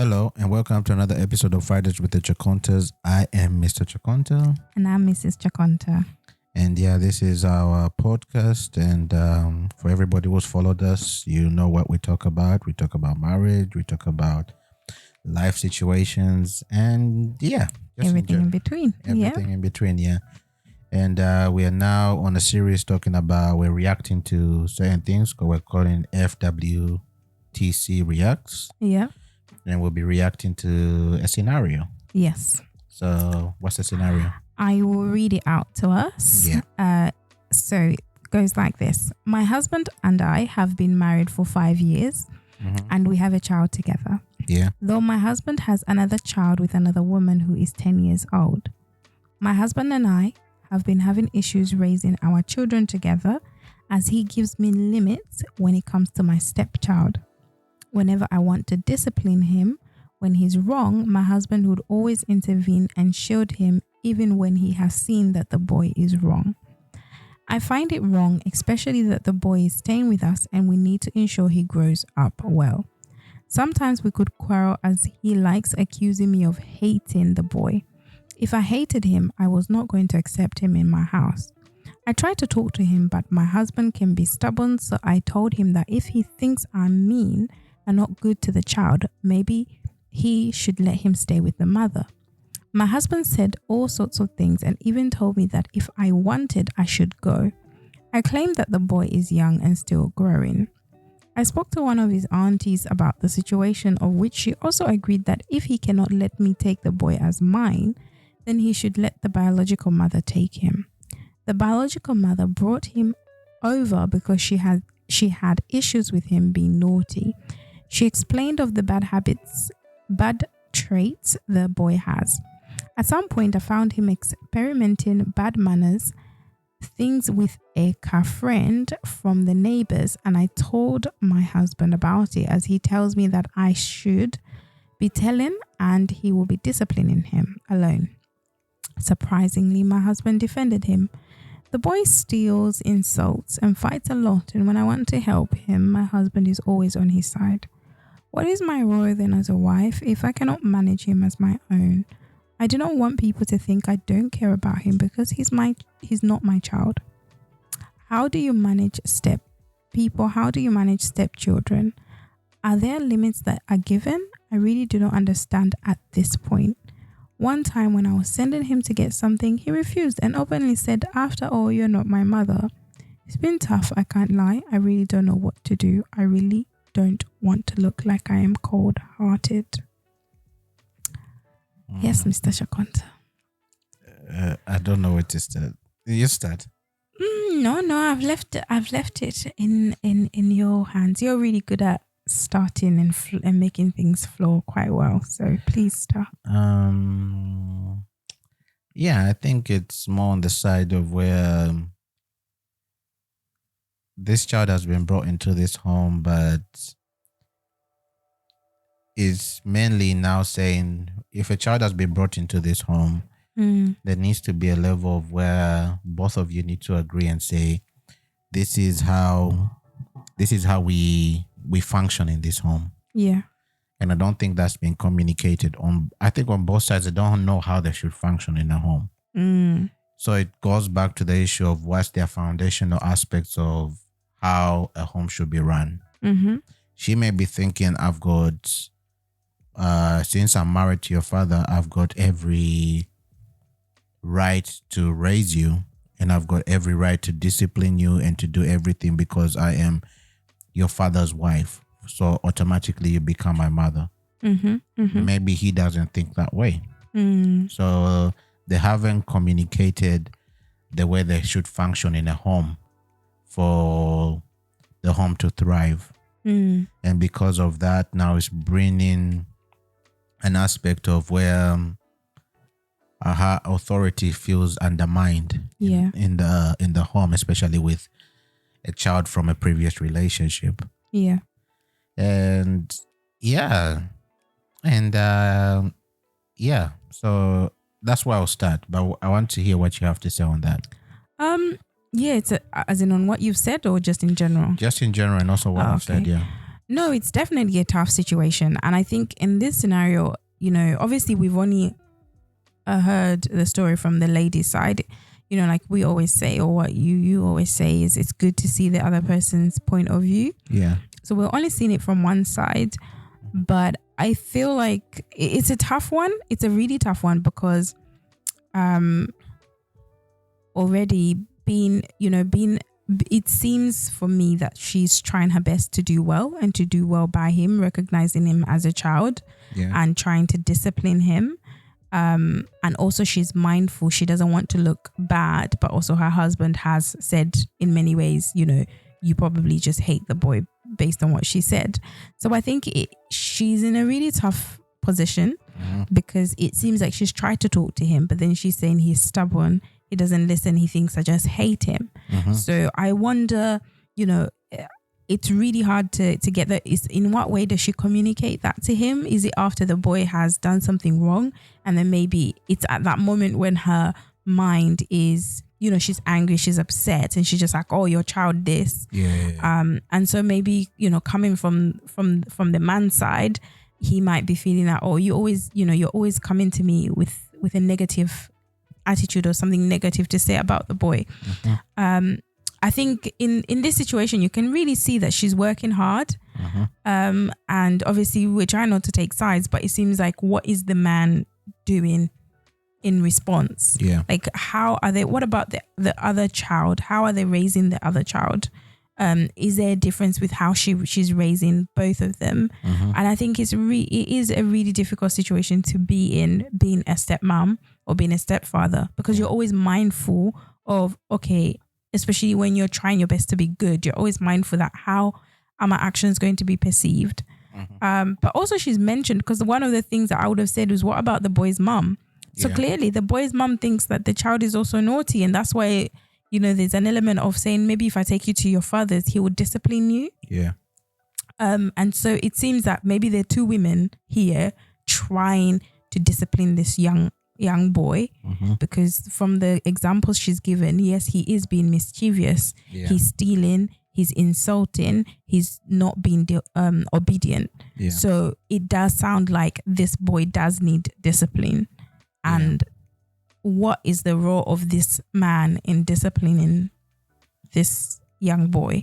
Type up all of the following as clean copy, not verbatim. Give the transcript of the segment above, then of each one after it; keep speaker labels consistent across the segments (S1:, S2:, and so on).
S1: Hello and welcome to another episode of Fridays with the Chakontas. I am Mr. Chakonta.
S2: And I'm Mrs. Chakonta.
S1: And this is our podcast. And for everybody who's followed us, you know what we talk about. We talk about marriage, we talk about life situations, and just
S2: everything in between.
S1: Everything in between, yeah. And we are now on a series talking about, we're reacting to certain things we're calling FWTC Reacts.
S2: Yeah.
S1: And we'll be reacting to a scenario.
S2: Yes.
S1: So what's the scenario?
S2: I will read it out to us.
S1: Yeah.
S2: So it goes like this. My husband and I have been married for 5 years and we have a child together.
S1: Yeah.
S2: Though my husband has another child with another woman who is 10 years old. My husband and I have been having issues raising our children together as he gives me limits when it comes to my stepchild. Whenever I want to discipline him when he's wrong, my husband would always intervene and shield him even when he has seen that the boy is wrong. I find it wrong, especially that the boy is staying with us and we need to ensure he grows up well. Sometimes we could quarrel as he likes accusing me of hating the boy. If I hated him, I was not going to accept him in my house. I tried to talk to him, but my husband can be stubborn, so I told him that if he thinks I'm mean and not good to the child, maybe he should let him stay with the mother. My husband said all sorts of things and even told me that if I wanted, I should go. I claimed that the boy is young and still growing. I spoke to one of his aunties about the situation, of which she also agreed that if he cannot let me take the boy as mine, then he should let the biological mother take him. The biological mother brought him over because she had issues with him being naughty. She explained of the bad traits the boy has. At some point, I found him experimenting bad manners, things with a car friend from the neighbors, and I told my husband about it as he tells me that I should be telling and he will be disciplining him alone. Surprisingly, my husband defended him. The boy steals, insults, and fights a lot, and when I want to help him, my husband is always on his side. What is my role then as a wife if I cannot manage him as my own? I do not want people to think I don't care about him because he's not my child. How do you manage How do you manage stepchildren? Are there limits that are given? I really do not understand at this point. One time when I was sending him to get something, he refused and openly said, "After all, you're not my mother." It's been tough, I can't lie. I really don't know what to do. I really don't want to look like I am cold-hearted. Yes, Mr. Chakonta.
S1: I don't know what to start. You start.
S2: No, I've left it in your hands. You're really good at starting and making things flow quite well. So please start.
S1: I think it's more on the side of where this child has been brought into this home, but is mainly now saying if a child has been brought into this home, there needs to be a level of where both of you need to agree and say, this is how we function in this home.
S2: Yeah.
S1: And I don't think that's been communicated on both sides. They don't know how they should function in a home. So it goes back to the issue of what's their foundational aspects of how a home should be run. She may be thinking, I've got, since I'm married to your father, I've got every right to raise you and I've got every right to discipline you and to do everything because I am your father's wife. So automatically you become my mother. Maybe he doesn't think that way. So they haven't communicated the way they should function in a home for the home to thrive. And because of that, now it's bringing an aspect of where her authority feels undermined in the home, especially with a child from a previous relationship. So that's where I'll start, but I want to hear what you have to say on that.
S2: It's as in on what you've said or just in general?
S1: Just in general, and also what I've said.
S2: No, it's definitely a tough situation. And I think in this scenario, obviously we've only heard the story from the lady's side. Like we always say, or what you always say is it's good to see the other person's point of view.
S1: Yeah.
S2: So we're only seeing it from one side. But I feel like it's a tough one. It's a really tough one because already it seems for me that she's trying her best to do well and to do well by him, recognizing him as a child and trying to discipline him. And also she's mindful. She doesn't want to look bad, but also her husband has said in many ways, you probably just hate the boy based on what she said. So I think she's in a really tough position because it seems like she's tried to talk to him, but then she's saying he's stubborn. He doesn't listen. He thinks I just hate him. So I wonder, it's really hard to get that. In what way does she communicate that to him? Is it after the boy has done something wrong? And then maybe it's at that moment when her mind is, she's angry, she's upset, and she's just like, oh, your child this. And so maybe, coming from the man's side, he might be feeling that, oh, you're always coming to me with a negative attitude or something negative to say about the boy. I think in this situation, you can really see that she's working hard. And obviously we're trying not to take sides, but it seems like what is the man doing in response? Like what about the other child? How are they raising the other child? Is there a difference with how she's raising both of them? And I think it is a really difficult situation to be in, being a stepmom or being a stepfather, because you're always mindful of, okay, especially when you're trying your best to be good, you're always mindful that how are my actions going to be perceived? But also she's mentioned, because one of the things that I would have said was, what about the boy's mum? So clearly the boy's mum thinks that the child is also naughty, and that's why, there's an element of saying, maybe if I take you to your father's, he would discipline you. And so it seems that maybe there are two women here trying to discipline this young boy, because from the examples she's given, yes, he is being mischievous. He's stealing, he's insulting, he's not being obedient. So it does sound like this boy does need discipline. And what is the role of this man in disciplining this young boy?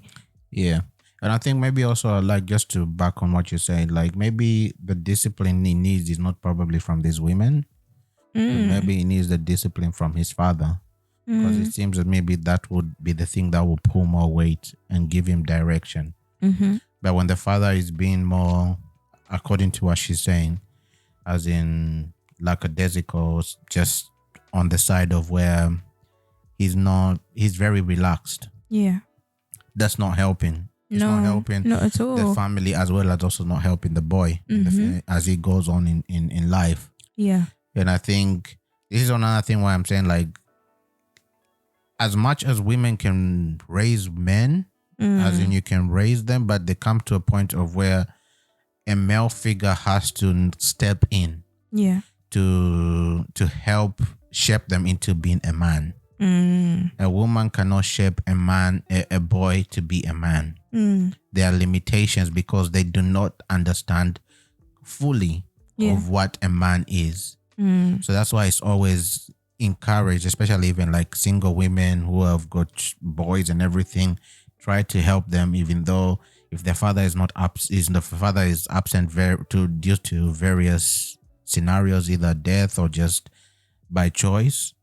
S1: And I think maybe also, like, just to back on what you're saying, like maybe the discipline he needs is not probably from these women, but maybe he needs the discipline from his father, because it seems that maybe that would be the thing that will pull more weight and give him direction. But when the father is being more, according to what she's saying, as in lackadaisical, just on the side of where he's very relaxed. That's not helping. It's not helping
S2: not at all.
S1: the family, as well as also not helping the boy as he goes on in life. And I think this is another thing why I'm saying, like, as much as women can raise men, as in you can raise them, but they come to a point of where a male figure has to step in to help shape them into being a man. A woman cannot shape a boy to be a man. There are limitations because they do not understand fully of what a man is. So that's why it's always encouraged, especially even like single women who have got boys and everything, try to help them, even though if their father is absent due to various scenarios, either death or just by choice.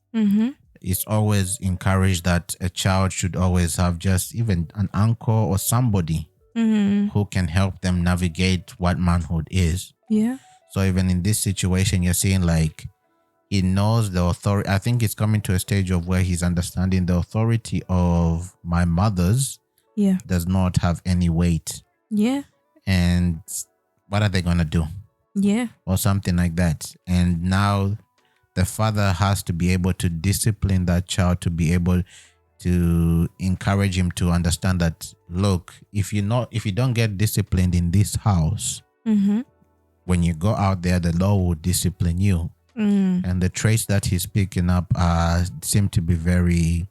S1: It's always encouraged that a child should always have just even an uncle or somebody who can help them navigate what manhood is. So even in this situation, you're seeing like he knows the authority. I think it's coming to a stage of where he's understanding the authority of my mother's does not have any weight. And what are they going to do? Or something like that. And now the father has to be able to discipline that child, to be able to encourage him to understand that, look, if you don't get disciplined in this house, when you go out there, the law will discipline you. And the traits that he's picking up seem to be very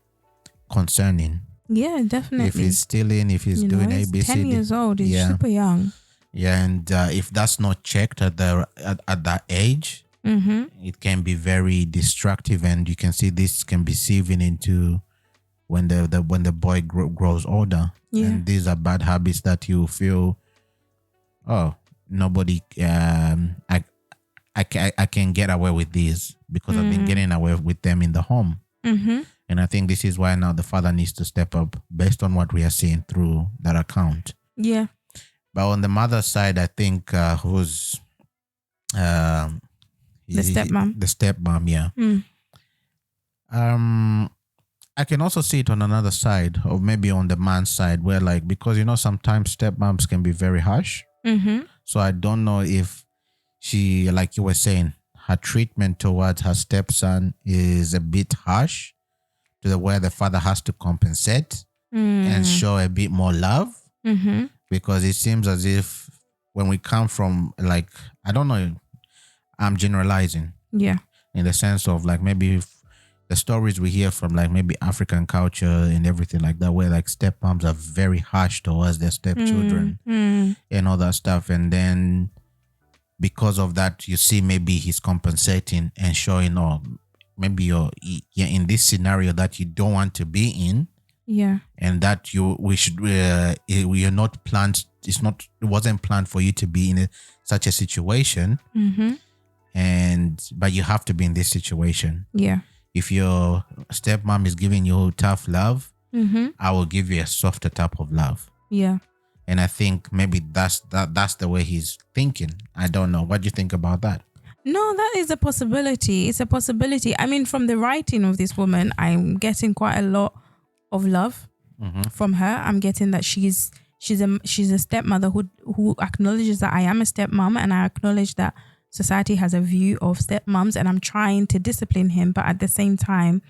S1: concerning.
S2: Definitely.
S1: If he's stealing, if he's doing ABC.
S2: He's 10 years old. He's super young.
S1: Yeah, and if that's not checked at that age, it can be very destructive, and you can see this can be seeping into when the boy grows older.
S2: Yeah.
S1: And these are bad habits that you feel, oh, nobody, I can get away with these because I've been getting away with them in the home. And I think this is why now the father needs to step up based on what we are seeing through that account.
S2: Yeah.
S1: But on the mother's side, I think who's
S2: The stepmom.
S1: the stepmom, yeah. I can also see it on another side, or maybe on the man's side, where like, because sometimes stepmoms can be very harsh. So I don't know if she, like you were saying, her treatment towards her stepson is a bit harsh to the where the father has to compensate and show a bit more love. Because it seems as if when we come from, like, I don't know, I'm generalizing.
S2: Yeah.
S1: In the sense of like maybe if the stories we hear from like maybe African culture and everything like that, where like stepmoms are very harsh towards their stepchildren and all that stuff. And then because of that, you see maybe he's compensating and showing, oh, maybe you're in this scenario that you don't want to be in.
S2: Yeah.
S1: And that we are not planned. It wasn't planned for you to be in such a situation. But you have to be in this situation.
S2: Yeah.
S1: If your stepmom is giving you tough love, I will give you a softer type of love.
S2: Yeah.
S1: And I think maybe that's the way he's thinking. I don't know. What do you think about that?
S2: No, that is a possibility. It's a possibility. I mean, from the writing of this woman, I'm getting quite a lot of love from her. I'm getting that she's a stepmother who acknowledges that I am a stepmom, and I acknowledge that society has a view of stepmoms, and I'm trying to discipline him, but at the same time,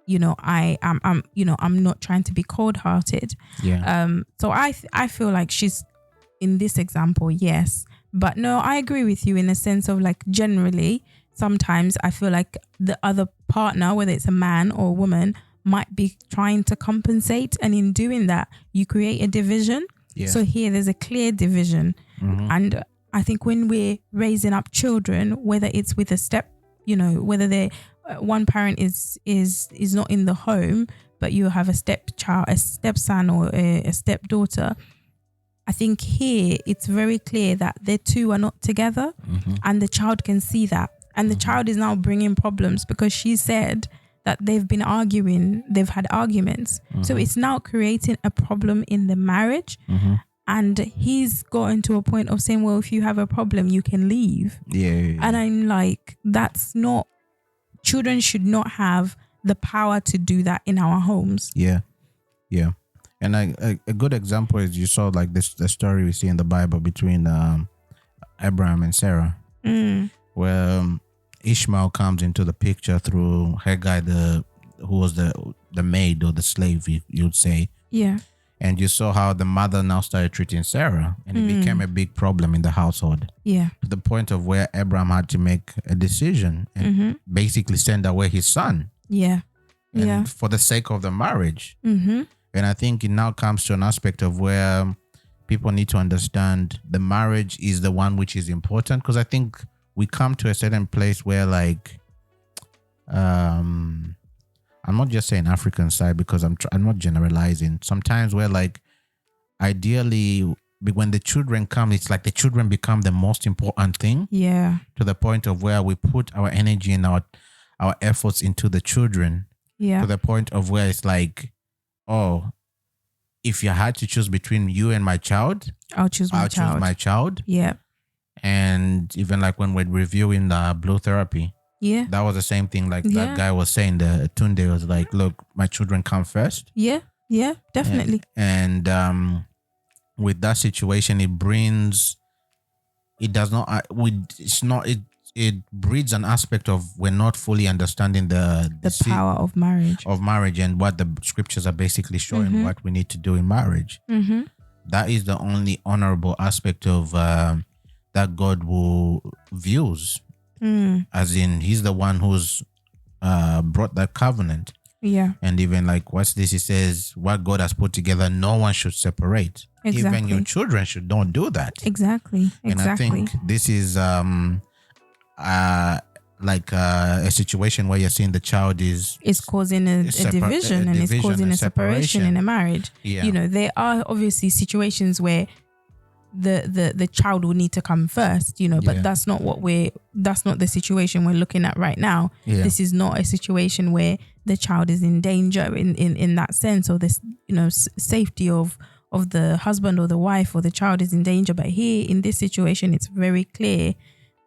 S2: I'm not trying to be cold-hearted.
S1: Yeah.
S2: So I feel like she's in this example, yes. But no, I agree with you in the sense of like generally, sometimes I feel like the other partner, whether it's a man or a woman, might be trying to compensate. And in doing that, you create a division.
S1: Yeah.
S2: So here there's a clear division. And I think when we're raising up children, whether it's with a whether they one parent is not in the home, but you have a stepson or a stepdaughter, I think here it's very clear that the two are not together, and the child can see that. And the child is now bringing problems because she said that they've had arguments. So it's now creating a problem in the marriage. And he's gotten to a point of saying, well, if you have a problem, you can leave.
S1: Yeah.
S2: And I'm like, children should not have the power to do that in our homes.
S1: Yeah. Yeah. And a good example is you saw like the story we see in the Bible between Abraham and Sarah, where Ishmael comes into the picture through Hagar, who was the maid or the slave, you'd say.
S2: Yeah.
S1: And you saw how the mother now started treating Sarah, and it became a big problem in the household.
S2: Yeah.
S1: To the point of where Abraham had to make a decision and basically send away his son.
S2: Yeah.
S1: And for the sake of the marriage. And I think it now comes to an aspect of where people need to understand the marriage is the one which is important. Because I think we come to a certain place where like, I'm not just saying African side because I'm not generalizing. Sometimes where like, ideally, when the children come, it's like the children become the most important thing.
S2: Yeah.
S1: To the point of where we put our energy and our efforts into the children.
S2: Yeah.
S1: To the point of where it's like, oh, if you had to choose between you and my child,
S2: I'll choose my child. Yeah.
S1: And even like when we're reviewing the blue therapy, that was the same thing. Like that guy was saying, the Tunde was like, look, my children come first.
S2: Yeah. Yeah, definitely.
S1: And with that situation, it breeds an aspect of we're not fully understanding the
S2: power of marriage.
S1: And what the scriptures are basically showing what we need to do in marriage. That is the only honorable aspect of that God views, as in he's the one who's brought that covenant.
S2: Yeah.
S1: And even like what's this? He says, what God has put together, no one should separate.
S2: Exactly.
S1: Even your children don't do that.
S2: Exactly.
S1: And I think this is a situation where you're seeing the child is
S2: causing a division and it's causing a separation in a marriage.
S1: Yeah.
S2: You know, there are obviously situations where the child will need to come first, you know, but that's not the situation we're looking at right now.
S1: Yeah.
S2: This is not a situation where the child is in danger in that sense, or this, you know, safety of the husband or the wife or the child is in danger. But here in this situation, it's very clear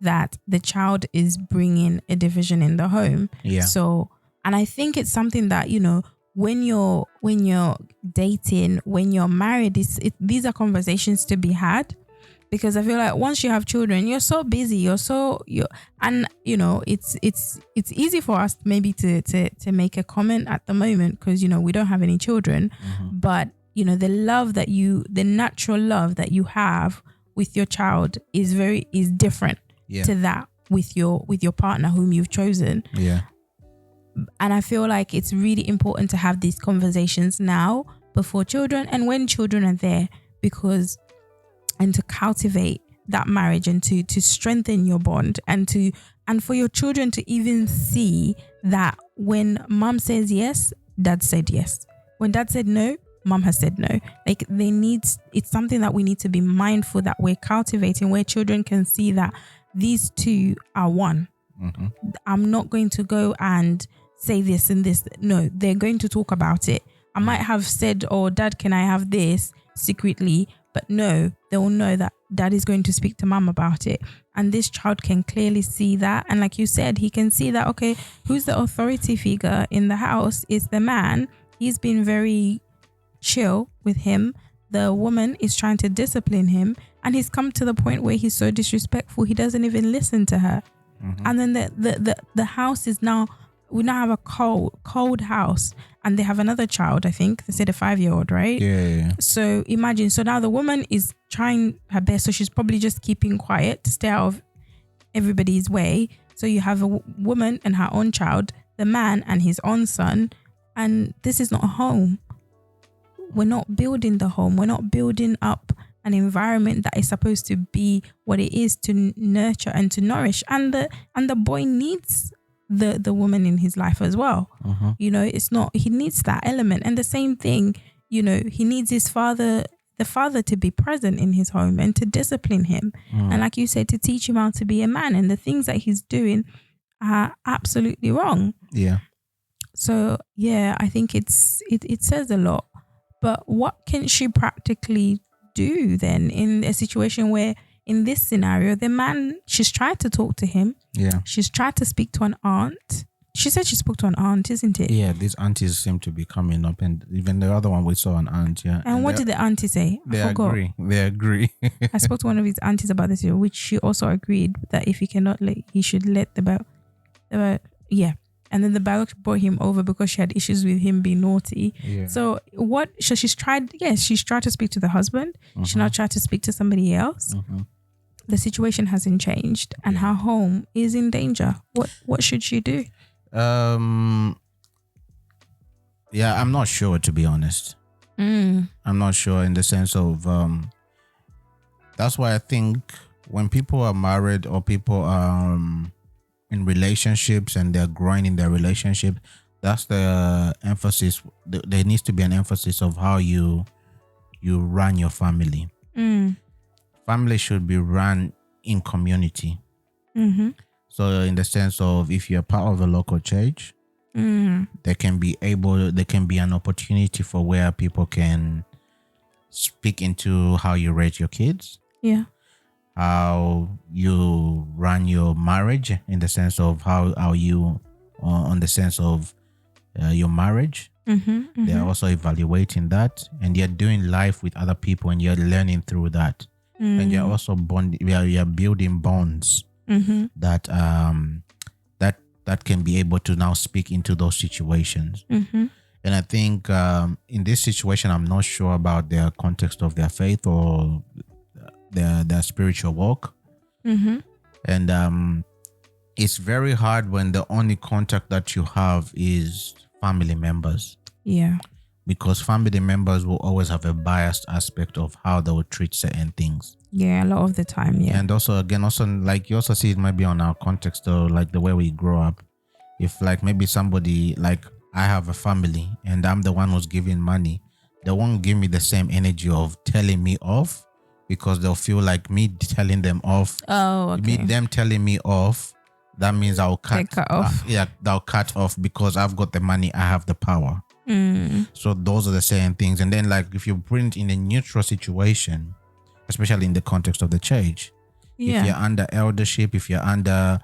S2: that the child is bringing a division in the home.
S1: Yeah.
S2: So, and I think it's something that, you know, when you're dating, when you're married, these are conversations to be had, because I feel like once you have children, you're so busy, and you know, it's easy for us maybe to make a comment at the moment because, you know, we don't have any children, but you know, the natural love that you have with your child is different to that with your partner whom you've chosen.
S1: Yeah.
S2: And I feel like it's really important to have these conversations now before children and when children are there, and to cultivate that marriage and to strengthen your bond and for your children to even see that when mom says yes, dad said yes. When dad said no, mom has said no. Like it's something that we need to be mindful that we're cultivating, where children can see that these two are one. I'm not going to go and say this and this. No, they're going to talk about it. I might have said, oh, dad, can I have this secretly? But no, they will know that dad is going to speak to mom about it. And this child can clearly see that. And like you said, he can see that, okay, who's the authority figure in the house? Is the man. He's been very chill with him. The woman is trying to discipline him. And he's come to the point where he's so disrespectful, he doesn't even listen to her. And then the house is now, we now have a cold house, and they have another child. I think they said a 5-year-old, right?
S1: Yeah.
S2: So imagine. So now the woman is trying her best. So she's probably just keeping quiet to stay out of everybody's way. So you have a woman and her own child, the man and his own son, and this is not a home. We're not building the home. We're not building up an environment that is supposed to be what it is, to nurture and to nourish. And the boy needs the woman in his life as well. You know, he needs that element. And the same thing, you know, he needs the father to be present in his home and to discipline him. And like you said, to teach him how to be a man. And the things that he's doing are absolutely wrong.
S1: Yeah.
S2: So yeah, I think it says a lot. But what can she practically do then in a situation where, in this scenario, the man, she's tried to talk to him.
S1: Yeah.
S2: She's tried to speak to an aunt. She said she spoke to an aunt, isn't it?
S1: Yeah, these aunties seem to be coming up, and even the other one we saw an aunt. Yeah.
S2: And what did the auntie say?
S1: They agree.
S2: I spoke to one of his aunties about this, which she also agreed that if he cannot, he should let the yeah. And then the biologist brought him over because she had issues with him being naughty.
S1: Yeah.
S2: So she's tried to speak to the husband. She now tried to speak to somebody else. The situation hasn't changed, and her home is in danger. What should she do?
S1: Yeah, I'm not sure, to be honest. I'm not sure in the sense of that's why I think when people are married or people are in relationships and they're growing in their relationship, that's the emphasis. There needs to be an emphasis of how you run your family. Family should be run in community. So in the sense of, if you're part of a local church, there can be an opportunity for where people can speak into how you raise your kids.
S2: Yeah.
S1: How you run your marriage, in the sense of how you on the sense of your marriage. They're also evaluating that, and you're doing life with other people, and you're learning through that. And you're also you're building bonds that can be able to now speak into those situations. And I think in this situation, I'm not sure about their context of their faith or their spiritual walk. And it's very hard when the only contact that you have is family members.
S2: Yeah.
S1: Because family members will always have a biased aspect of how they will treat certain things.
S2: Yeah, a lot of the time, yeah.
S1: And also, again, also like you also see it maybe on our context or like the way we grow up. If like maybe somebody, like I have a family and I'm the one who's giving money, they won't give me the same energy of telling me off, because they'll feel like me telling them off.
S2: Oh, okay.
S1: Them telling me off, that means I'll cut.
S2: They cut off.
S1: They'll cut off because I've got the money, I have the power. So those are the same things. And then like if you bring it in a neutral situation, especially in the context of the church, if you're under eldership, if you're under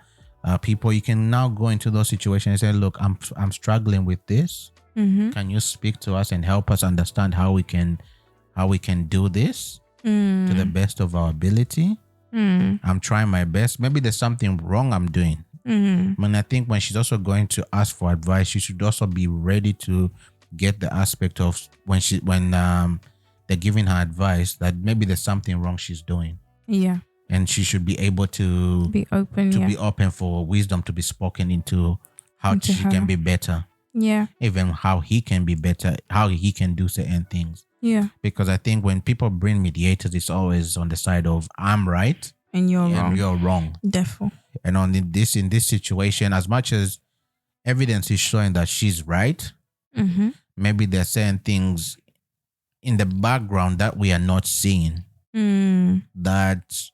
S1: people, you can now go into those situations and say, look, I'm struggling with this. Can you speak to us and help us understand how we can do this to the best of our ability? I'm trying my best. Maybe there's something wrong I'm doing. I think when she's also going to ask for advice, she should also be ready to get the aspect of when they're giving her advice that maybe there's something wrong she's doing.
S2: Yeah.
S1: And she should be able to
S2: be open
S1: for wisdom to be spoken into she
S2: her.
S1: can be better.
S2: Yeah.
S1: Even how he can be better, how he can do certain things.
S2: Yeah.
S1: Because I think when people bring mediators, it's always on the side of I'm right
S2: and you're
S1: wrong.
S2: Definitely.
S1: And in this situation, as much as evidence is showing that she's right, maybe there are certain things in the background that we are not seeing. That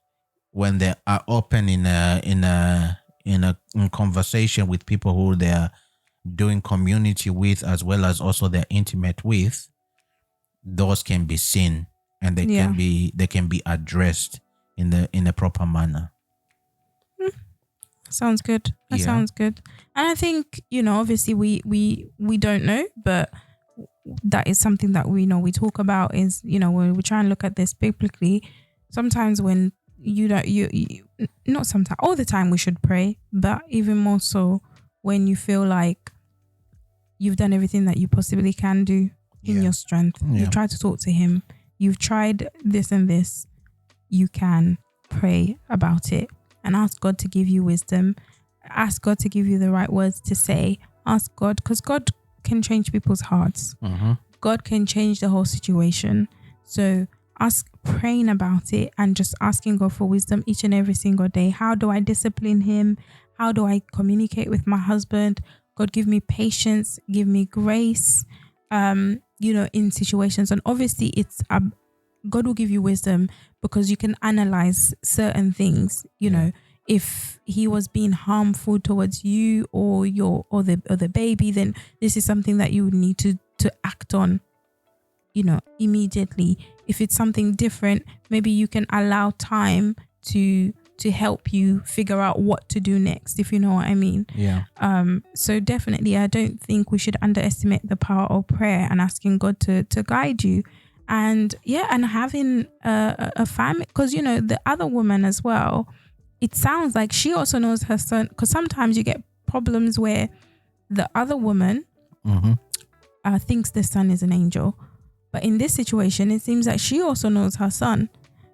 S1: when they are open in conversation with people who they are doing community with, as well as also they're intimate with, those can be seen and they can be addressed in a proper manner.
S2: Sounds good. That sounds good. And I think, obviously we don't know, but that is something that we know we talk about is, when we try and look at this biblically, sometimes when not sometimes, all the time we should pray, but even more so when you feel like you've done everything that you possibly can do in your strength. You try to talk to him. You've tried this and this. You can pray about it and ask God to give you wisdom. Ask God to give you the right words to say. Ask God, because God can change people's hearts. God can change the whole situation. So praying about it and just asking God for wisdom each and every single day. How do I discipline him? How do I communicate with my husband? God, give me patience, give me grace, in situations. And obviously it's God will give you wisdom because you can analyze certain things, if he was being harmful towards you or the baby, then this is something that you would need to act on, immediately. If it's something different, maybe you can allow time to help you figure out what to do next, if you know what I mean. So definitely I don't think we should underestimate the power of prayer and asking God to guide you. And and having a family, because the other woman as well, it sounds like she also knows her son, because sometimes you get problems where the other woman thinks the son is an angel, but in this situation it seems like she also knows her son.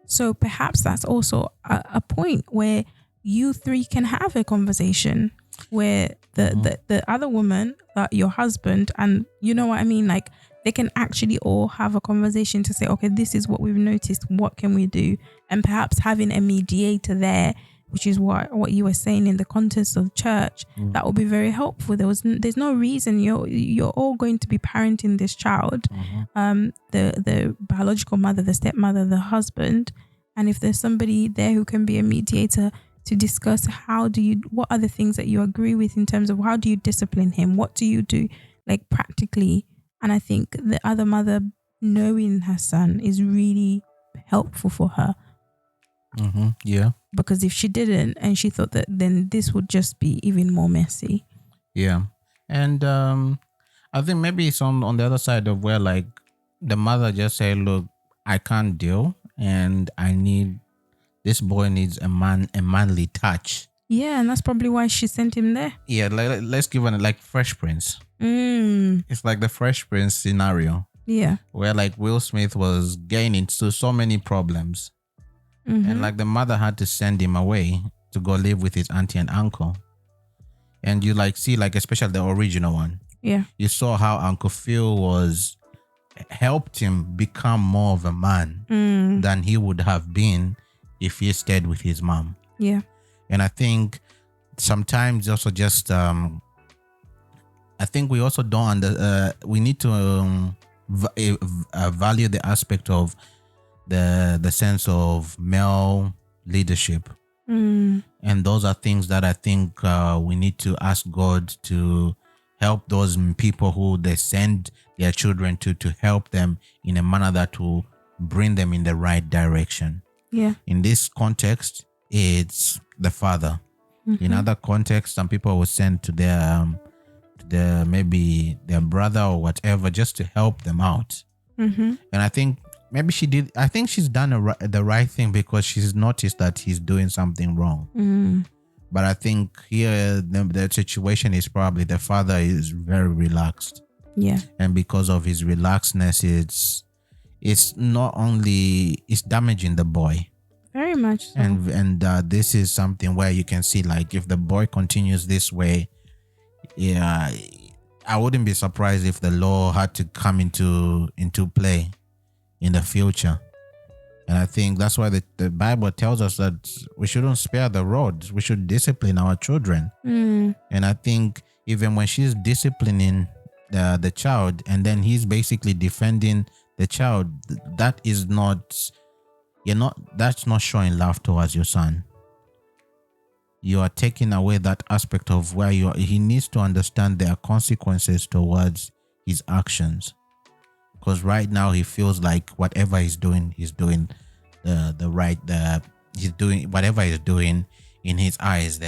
S2: So perhaps that's also a point where you three can have a conversation where the other woman, your husband, and you know what I mean, like they can actually all have a conversation to say, okay, this is what we've noticed, what can we do? And perhaps having a mediator there, which is what you were saying in the context of church, that will be very helpful. There's no reason you're all going to be parenting this child, the biological mother, the stepmother, the husband, and if there's somebody there who can be a mediator to discuss what are the things that you agree with in terms of how do you discipline him, what do you do, like practically. And I think the other mother knowing her son is really helpful for her. Because if she didn't and she thought that, then this would just be even more messy.
S1: And I think maybe it's on the other side of where like the mother just said, look, I can't deal and this boy needs a manly touch.
S2: And that's probably why she sent him there.
S1: Let's give it like Fresh Prince. It's like the Fresh Prince scenario. Where like Will Smith was getting into so many problems. And like the mother had to send him away to go live with his auntie and uncle. And you like see like especially the original one.
S2: Yeah.
S1: You saw how Uncle Phil helped him become more of a man than he would have been if he stayed with his mom.
S2: Yeah.
S1: And I think sometimes also just I think we also don't we need to value the aspect of the sense of male leadership. And those are things that I think we need to ask God to help those people who they send their children to help them in a manner that will bring them in the right direction.
S2: Yeah.
S1: In this context, it's the father. In other contexts, some people will send to their maybe their brother or whatever just to help them out. And I think maybe she did. I think she's done the right thing because she's noticed that he's doing something wrong. But I think here the situation is probably the father is very relaxed.
S2: Yeah.
S1: And because of his relaxedness, it's not only it's damaging the boy.
S2: Very much so.
S1: And this is something where you can see, like, if the boy continues this way, yeah, I wouldn't be surprised if the law had to come into play in the future. And I think that's why the Bible tells us that we shouldn't spare the rod. We should discipline our children. And I think even when she's disciplining the child and then he's basically defending the child, that's not showing love towards your son. You are taking away that aspect of where he needs to understand there are consequences towards his actions. Because right now he feels like whatever he's doing he's doing whatever he's doing in his eyes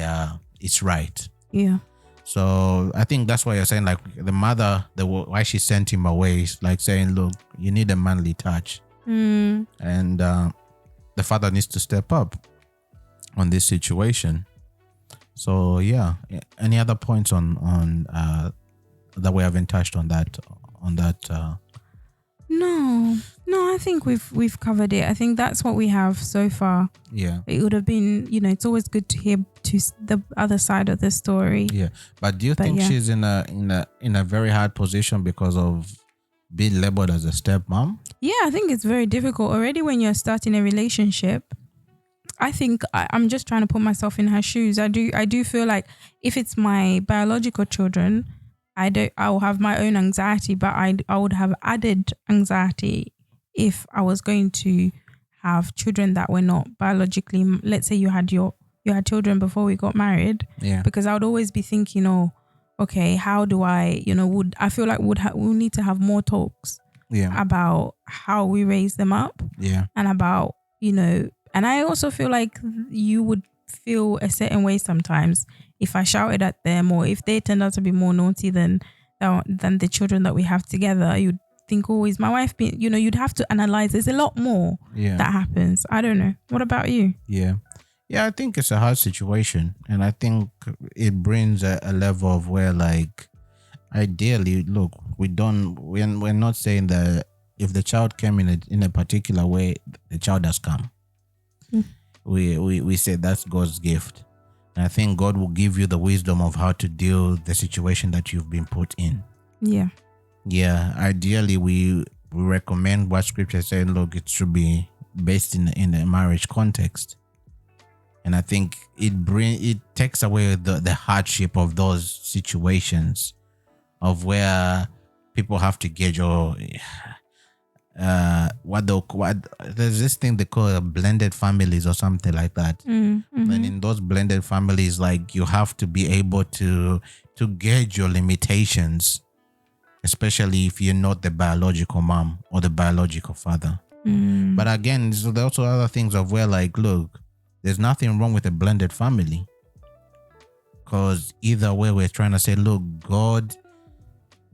S1: it's right.
S2: Yeah.
S1: So I think that's why you're saying, like, the mother, why she sent him away is like saying, look, you need a manly touch. And the father needs to step up on this situation. So yeah, any other points on that we haven't touched on that
S2: No, I think we've covered it. I think that's what we have so far.
S1: Yeah.
S2: It would have been, it's always good to hear the other side of the story.
S1: Yeah. But do you think she's in a very hard position because of being labeled as a stepmom?
S2: Yeah, I think it's very difficult already when you're starting a relationship. I think I'm just trying to put myself in her shoes. I do feel like if it's my biological children, I will have my own anxiety, but I would have added anxiety if I was going to have children that were not biologically. Let's say you had children before we got married.
S1: Yeah.
S2: Because I would always be thinking, okay, how do I, I feel like we'll need to have more talks.
S1: Yeah.
S2: About how we raise them up.
S1: Yeah.
S2: And about, and I also feel like you would feel a certain way sometimes if I shouted at them, or if they turned out to be more naughty than the children that we have together. You'd think, is my wife being, you'd have to analyze. There's a lot more that happens. I don't know. What about you?
S1: Yeah. Yeah, I think it's a hard situation. And I think it brings a level of where, like, ideally, look, we're not saying that if the child came in a particular way, the child has come. We say that's God's gift. And I think God will give you the wisdom of how to deal the situation that you've been put in. Yeah. Yeah. Ideally, we recommend what scripture is saying, look, it should be based in a marriage context. And I think it takes away the hardship of those situations of where people have to gauge there's this thing they call blended families or something like that. And in those blended families, like, you have to be able to gauge your limitations, especially if you're not the biological mom or the biological father. But again, there's also other things of where, like, look, there's nothing wrong with a blended family, because either way we're trying to say, look, God,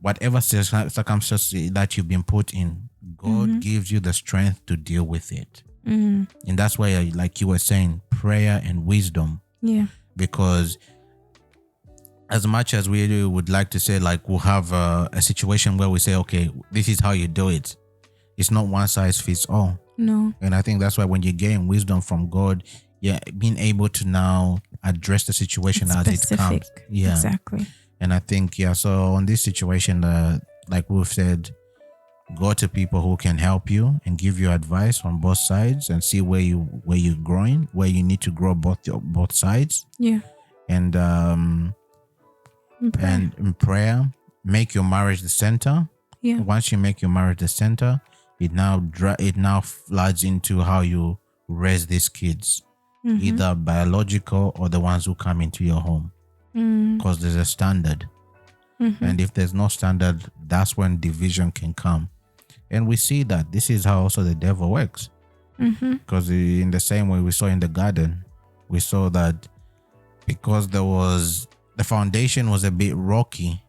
S1: whatever circumstance that you've been put in, God gives you the strength to deal with it. And that's why, like you were saying, prayer and wisdom. Yeah. Because as much as we would like to say, like, we'll have a situation where we say, okay, this is how you do it. It's not one size fits all. No. And I think that's why when you gain wisdom from God, being able to now address the situation as it comes. Yeah.
S2: Exactly.
S1: And I think, so on this situation, like we've said, go to people who can help you and give you advice on both sides and see where you're growing, where you need to grow both sides.
S2: Yeah.
S1: And in prayer, make your marriage the center.
S2: Yeah.
S1: Once you make your marriage the center, it now floods into how you raise these kids, either biological or the ones who come into your home, because there's a standard. And if there's no standard, that's when division can come. And we see that this is how also the devil works. Because in the same way we saw in the garden, we saw that because the foundation was a bit rocky,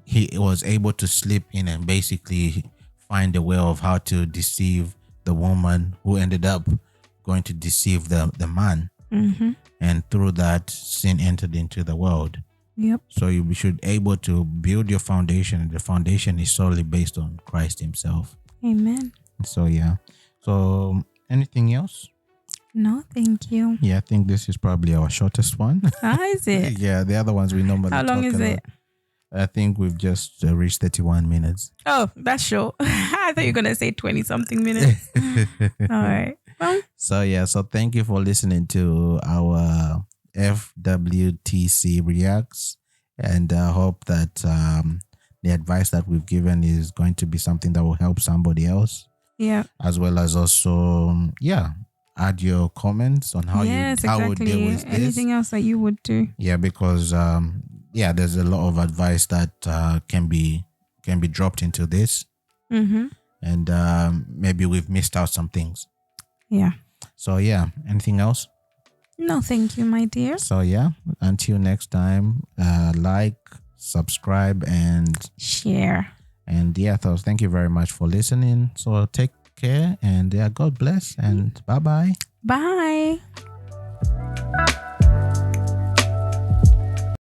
S1: he was able to slip in and basically find a way of how to deceive the woman, who ended up going to deceive the man. And through that, sin entered into the world.
S2: Yep.
S1: So you should able to build your foundation. The foundation is solely based on Christ himself.
S2: Amen.
S1: So So anything else?
S2: No, thank you.
S1: Yeah, I think this is probably our shortest one.
S2: How is it?
S1: Yeah, the other ones we normally
S2: How long
S1: talk
S2: is
S1: about.
S2: it?
S1: I think we've just reached 31 minutes.
S2: Oh, that's short. I thought you were going to say 20 something minutes. All right. Well,
S1: So thank you for listening to our FWTC Reacts, and I hope that the advice that we've given is going to be something that will help somebody else.
S2: Yeah.
S1: As well as also, add your comments on how you deal with this.
S2: Anything else that you would do?
S1: Yeah, because there's a lot of advice that can be dropped into this, and maybe we've missed out some things.
S2: Yeah.
S1: So anything else?
S2: No, thank you, my dear.
S1: So until next time, like, subscribe, and
S2: share.
S1: And so thank you very much for listening. So take care, and God bless, and bye-bye.
S2: Bye.